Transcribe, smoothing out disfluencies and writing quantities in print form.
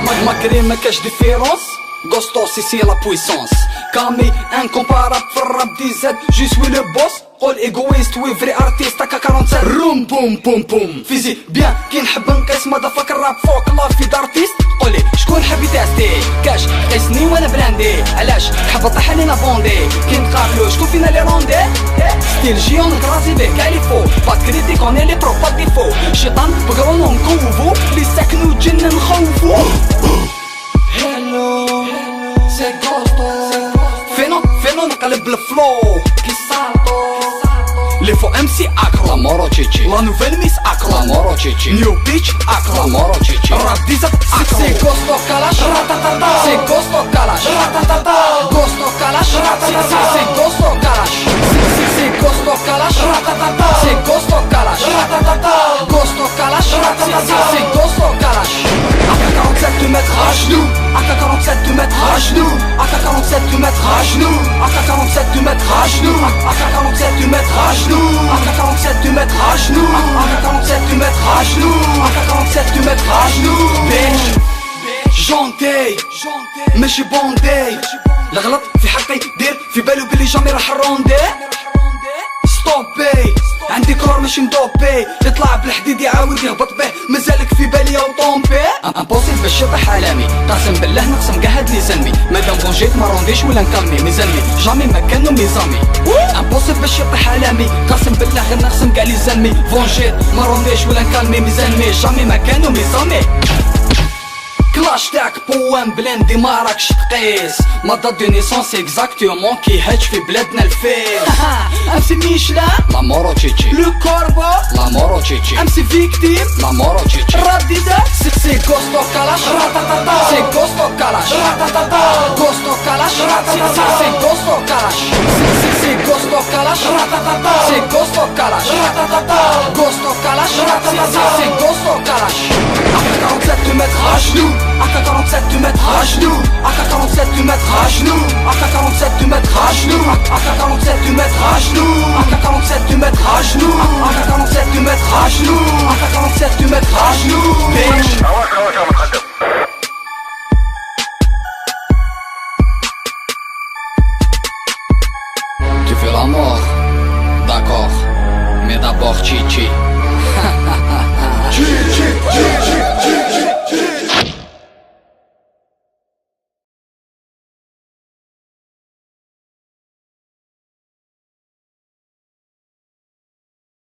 Malgré ma cache différence, Gostos ici la puissance. Kami incomparable في الراب دي زد je suis le boss. قول ايغويست وي فري ارتيست هكا 47 روم بوم بوم بوم فيزي بيان كي نحب نقيس مدافاك الراب فوق لا في دارتيست. قولي شكون حاب يتاستي كاش قيسني وانا براندي علاش تحب طيح علينا بوندي كي نقابلو شكون فينا لي روندي ستيل جيون نكرازي به كاليفو با كريتيك اوني لي برو با ديفو شيطان بقرونو نكوفو لي ساكنو جن نخوفو. هلو سي كوستو فينو نقلب الفلو كي سالتو لي فو ام سي اكرو لا مورو تشيتشي لا نوفيل ميس اكرو لا مورو تشيتشي نيو بيتش اكرو لا مورو تشيتشي راب ديزا اكرو سي كوستو كالاش راتاتاتا سي كوستو كالاش راتاتاتا كوستو كالاش راتاتاتا سي كوستو كالاش سي كوستو كالاش راتاتاتا سي كوستو كالاش راتاتاتا كوستو كالاش راتاتاتا سي كوستو كالاش AK-47 te mettre à genoux, AK-47 te mettre à genoux, AK-47 te mettre à genoux, AK-47 te mettre à genoux, AK-47 te mettre à genoux, AK-47 te mettre à genoux, AK-47 te mettre à genoux, AK-47 te mettre à genoux. Bitch جونتي ماشي بوندي الغلط في حقي دير في بالو بلي جامي راح الروندي ستوبي عندي كور ماشي مدوبي يطلع بالحديد يعاود يهبط به مازالك في بالي او طومبي امبوسيبل باش يطيح عالمي قاسم بالله نقسم كاع هاد لي زنمي مادام غونجيت ما رونديش ولا نكمي ميزانمي جامي ما كانوا ميزامي امبوسيبل باش يطيح عالمي قاسم بالله غير نقسم كاع لي زنمي فونجيت ما رونديش ولا نكمي ميزانمي جامي ما كانوا ميزامي. كلاش تاعك بوان بلندي ما راكش تقيس ما دات دو نيسونس اكزاكتومون كي هاتش في بلادنا الفيس امسي ميشلا لا مورو تشيتشي لو كوربو لا مورو تشيتشي امسي فيكتيم لا مورو تشيتشي راب ديزا سي كوستو كالاش راتاتاتا سي كوستو كالاش راتاتاتا كوستو كالاش راتاتاتا سي كوستو كالاش سي كوستو كالاش راتاتاتا سي كوستو كالاش راتاتاتا كوستو كالاش راتاتاتا سي كوستو كالاش AK-47 te mettre à genoux, AK-47 te mettre à genoux, AK-47 te mettre à genoux, AK-47 te mettre à genoux, AK-47 te mettre à genoux, AK-47 te mettre à genoux, AK-47 te mettre à genoux, AK-47 te mettre à genoux. Bitch Tu fais la mort, d'accord, mais d'abord Chichi.